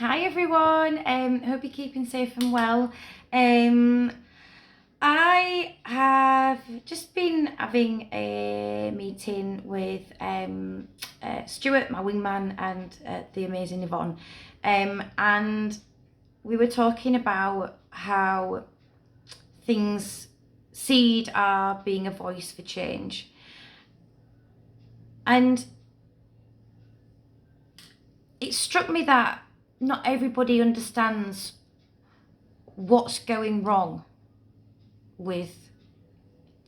Hi everyone, hope you're keeping safe and well. I have just been having a meeting with Stuart, my wingman, and the amazing Yvonne, and we were talking about how Seed are being a voice for change. And it struck me that not everybody understands what's going wrong with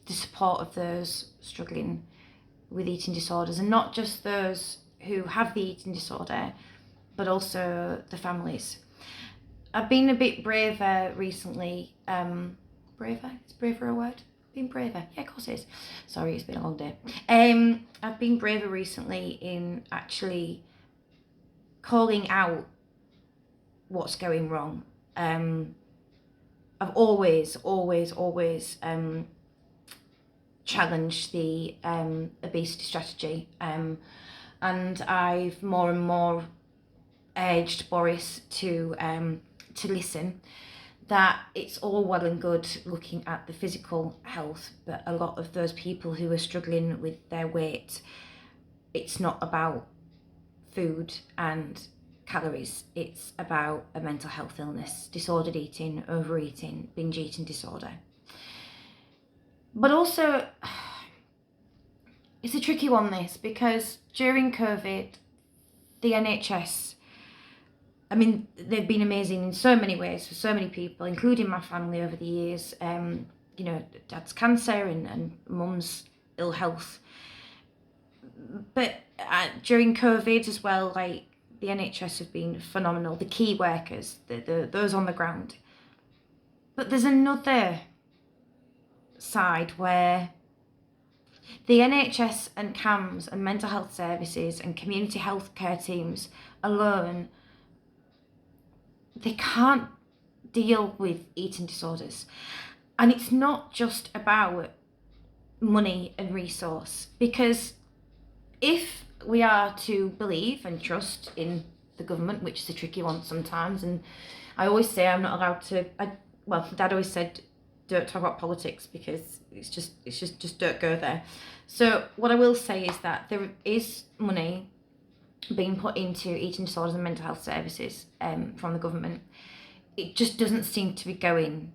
the support of those struggling with eating disorders, and not just those who have the eating disorder, but also the families. I've been a bit braver recently. Braver? Is braver a word? Being braver? Yeah, of course it is. Sorry, it's been a long day. I've been braver recently in actually calling out what's going wrong. I've always challenged the obesity strategy, and I've more and more urged Boris to listen, that it's all well and good looking at the physical health, but a lot of those people who are struggling with their weight, it's not about food and calories, it's about a mental health illness, disordered eating, overeating, binge eating disorder. But also, it's a tricky one, this, because during COVID, the NHS, I mean, they've been amazing in so many ways for so many people, including my family over the years. Dad's cancer and mum's ill health. But during COVID as well, like, the NHS have been phenomenal, the key workers, those on the ground. But there's another side where the NHS and CAMS and mental health services and community health care teams alone, they can't deal with eating disorders. And it's not just about money and resource, because if we are to believe and trust in the government, which is a tricky one sometimes, and I always say I'm not allowed to, Dad always said, don't talk about politics, because it's just don't go there. So what I will say is that there is money being put into eating disorders and mental health services from the government. It just doesn't seem to be going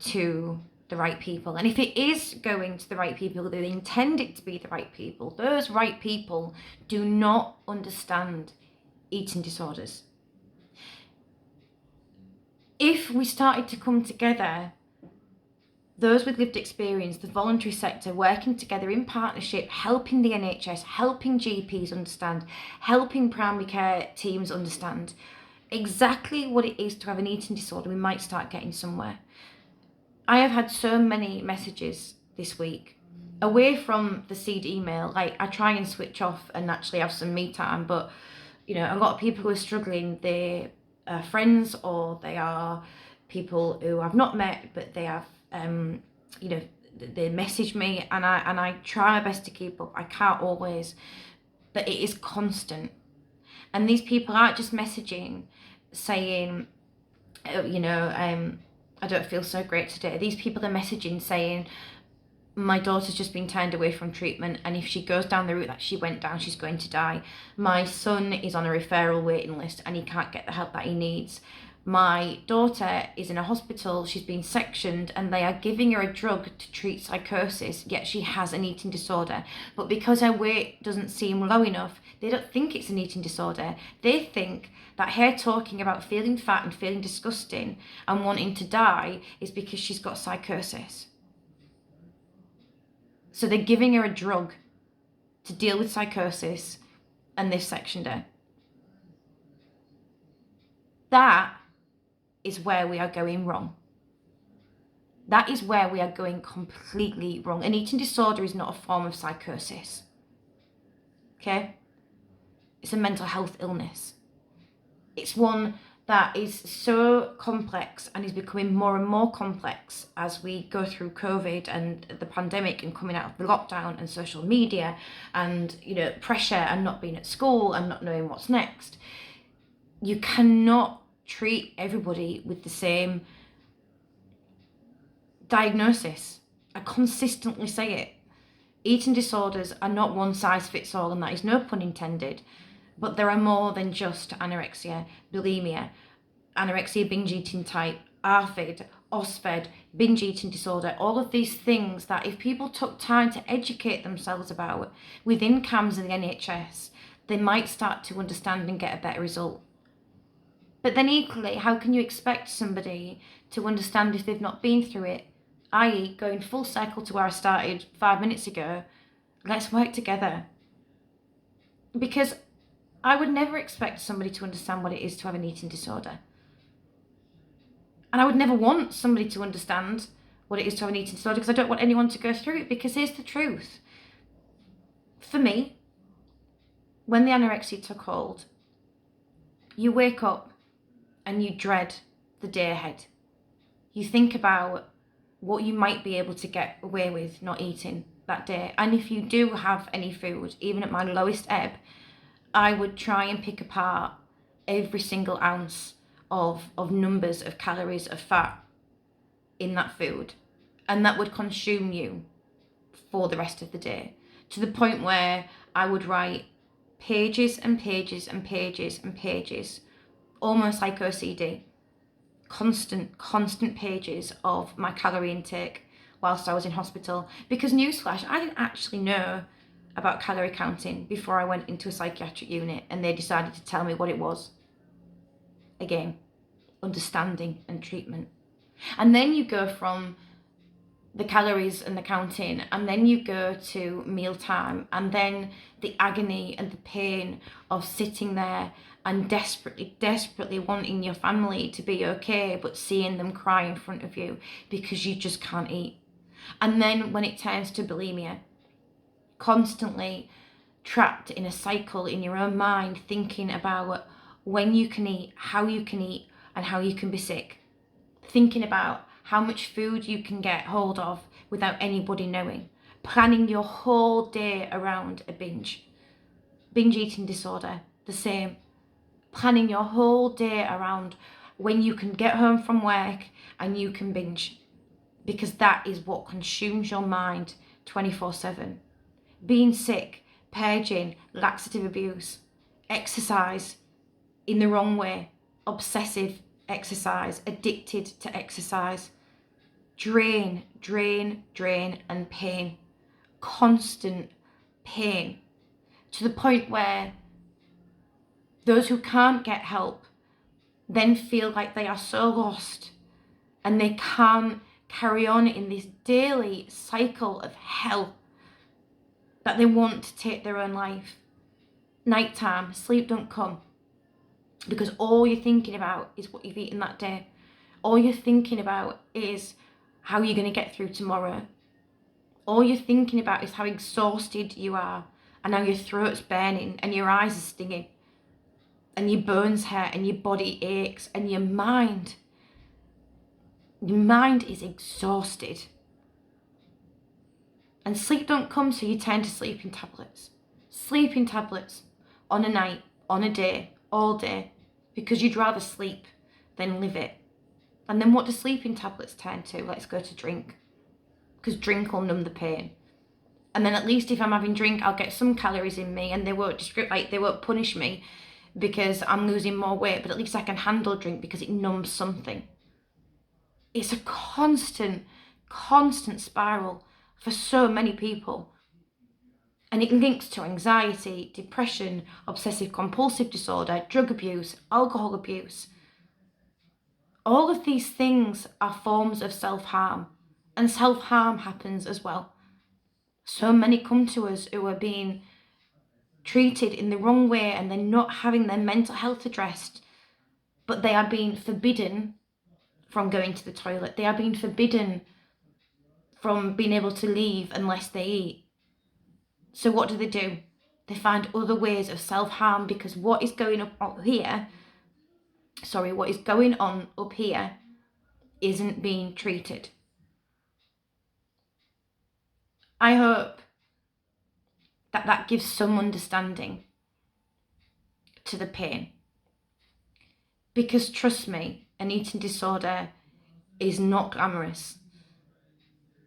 to the right people. And if it is going to the right people, they intend it to be the right people. Those right people do not understand eating disorders. If we started to come together, those with lived experience, the voluntary sector, working together in partnership, helping the NHS, helping GPs understand, helping primary care teams understand exactly what it is to have an eating disorder, we might start getting somewhere. I have had so many messages this week away from the Seed email. Like, I try and switch off and actually have some me time, but a lot of people who are struggling, they are friends, or they are people who I've not met, but they have they message me, and I try my best to keep up. I can't always, but it is constant. And these people aren't just messaging saying, I don't feel so great today. These people are messaging saying, my daughter's just been turned away from treatment, and if she goes down the route that she went down, she's going to die. My son is on a referral waiting list and he can't get the help that he needs. My daughter is in a hospital, she's been sectioned, and they are giving her a drug to treat psychosis, yet she has an eating disorder. But because her weight doesn't seem low enough, they don't think it's an eating disorder. They think that her talking about feeling fat and feeling disgusting and wanting to die is because she's got psychosis. So they're giving her a drug to deal with psychosis, and they've sectioned her. That is where we are going wrong. That is where we are going completely wrong. An eating disorder is not a form of psychosis. Okay? It's a mental health illness. It's one that is so complex and is becoming more and more complex as we go through COVID and the pandemic and coming out of the lockdown and social media and, pressure and not being at school and not knowing what's next. you cannot treat everybody with the same diagnosis. I consistently say it. Eating disorders are not one size fits all, and that is no pun intended, but there are more than just anorexia, bulimia, anorexia, binge eating type, ARFID, OSFED, binge eating disorder, all of these things that if people took time to educate themselves about within CAMHS and the NHS, they might start to understand and get a better result. But then equally, how can you expect somebody to understand if they've not been through it? I.e., going full circle to where I started 5 minutes ago, let's work together. Because I would never expect somebody to understand what it is to have an eating disorder. And I would never want somebody to understand what it is to have an eating disorder, because I don't want anyone to go through it. Because here's the truth. For me, when the anorexia took hold, you wake up and you dread the day ahead. You think about what you might be able to get away with not eating that day. And if you do have any food, even at my lowest ebb, I would try and pick apart every single ounce of numbers of calories of fat in that food. And that would consume you for the rest of the day, to the point where I would write pages and pages and pages and pages, almost like OCD, constant pages of my calorie intake whilst I was in hospital. Because newsflash, I didn't actually know about calorie counting before I went into a psychiatric unit and they decided to tell me what it was. Again, understanding and treatment. And then you go from the calories and the counting, and then you go to mealtime, and then the agony and the pain of sitting there and desperately wanting your family to be okay, but seeing them cry in front of you because you just can't eat. And then when it turns to bulimia, constantly trapped in a cycle in your own mind, thinking about when you can eat, how you can eat, and how you can be sick. Thinking about how much food you can get hold of without anybody knowing. Planning your whole day around a binge. Binge eating disorder, the same. Planning your whole day around when you can get home from work and you can binge. Because that is what consumes your mind 24/7. Being sick, purging, laxative abuse, exercise in the wrong way, obsessive exercise, addicted to exercise, drain, and pain, constant pain, to the point where those who can't get help then feel like they are so lost and they can't carry on in this daily cycle of hell that they want to take their own life. Nighttime, sleep don't come, because all you're thinking about is what you've eaten that day. All you're thinking about is how you're going to get through tomorrow. All you're thinking about is how exhausted you are and how your throat's burning and your eyes are stinging and your bones hurt and your body aches and your mind is exhausted. And sleep don't come, so you turn to sleeping tablets. Sleeping tablets on a night, on a day, all day, because you'd rather sleep than live it. And then what do sleeping tablets turn to? Let's go to drink, because drink will numb the pain. And then at least if I'm having drink, I'll get some calories in me, and they won't punish me because I'm losing more weight, but at least I can handle drink because it numbs something. It's a constant spiral for so many people. And it links to anxiety, depression, obsessive compulsive disorder, drug abuse, alcohol abuse. All of these things are forms of self-harm, and self-harm happens as well. So many come to us who are being treated in the wrong way and they're not having their mental health addressed, but they are being forbidden from going to the toilet. They are being forbidden from being able to leave unless they eat. So what do? They find other ways of self-harm, because what is going on up here isn't being treated. I hope that gives some understanding to the pain. Because trust me, an eating disorder is not glamorous.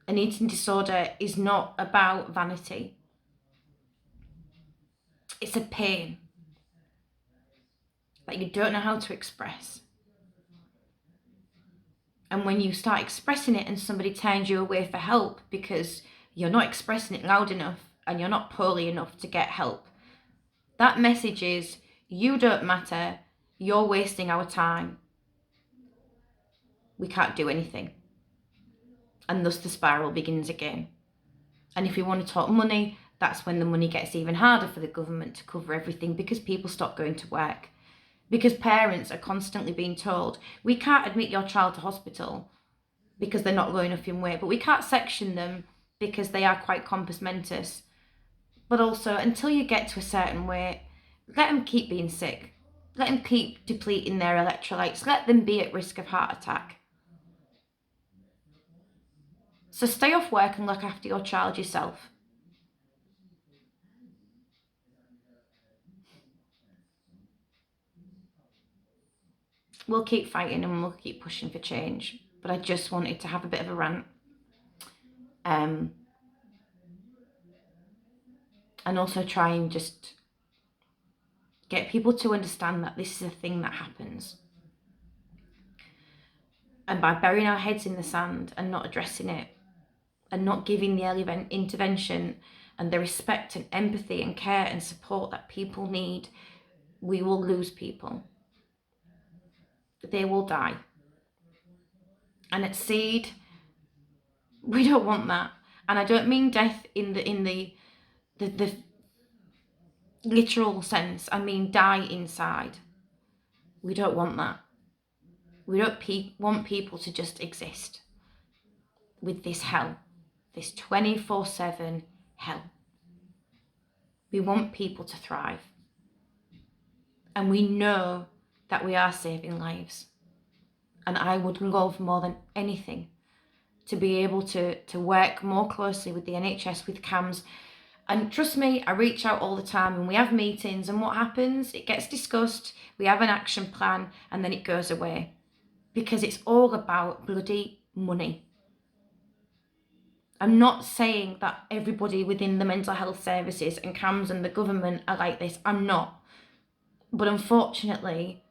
An eating disorder is not about vanity. It's a pain that you don't know how to express. And when you start expressing it and somebody turns you away for help because you're not expressing it loud enough and you're not poorly enough to get help, that message is, you don't matter, you're wasting our time, we can't do anything. And thus the spiral begins again. And if we want to talk money, that's when the money gets even harder for the government to cover everything, because people stop going to work. Because parents are constantly being told, we can't admit your child to hospital because they're not low enough in weight, but we can't section them because they are quite compos mentis. But also, until you get to a certain weight, let them keep being sick. Let them keep depleting their electrolytes. Let them be at risk of heart attack. So stay off work and look after your child yourself. We'll keep fighting and we'll keep pushing for change. But I just wanted to have a bit of a rant. And also try and just get people to understand that this is a thing that happens. And by burying our heads in the sand and not addressing it, and not giving the early intervention and the respect and empathy and care and support that people need, we will lose people. They will die. And at Seed, we don't want that. And I don't mean death in the literal sense. I mean die inside. We don't want that. We don't want people to just exist with this hell, this 24/7 hell. We want people to thrive. And we know that we are saving lives. And I would love more than anything to be able to work more closely with the NHS, with CAMHS. And trust me, I reach out all the time and we have meetings, and what happens? It gets discussed, we have an action plan, and then it goes away. Because it's all about bloody money. I'm not saying that everybody within the mental health services and CAMHS and the government are like this. I'm not. But unfortunately,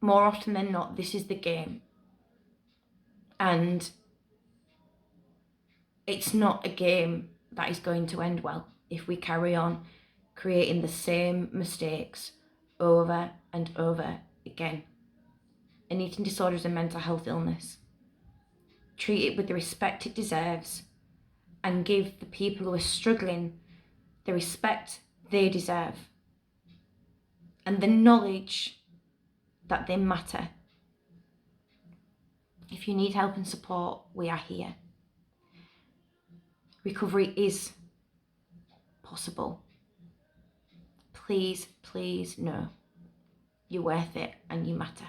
more often than not, this is the game. And it's not a game that is going to end well if we carry on creating the same mistakes over and over again. An eating disorder is a mental health illness. Treat it with the respect it deserves and give the people who are struggling the respect they deserve and the knowledge that they matter. If you need help and support, we are here. Recovery is possible. Please, please know you're worth it and you matter.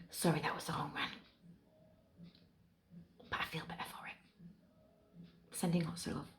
Sorry, that was a long rant, but I feel better for it. Sending lots of love.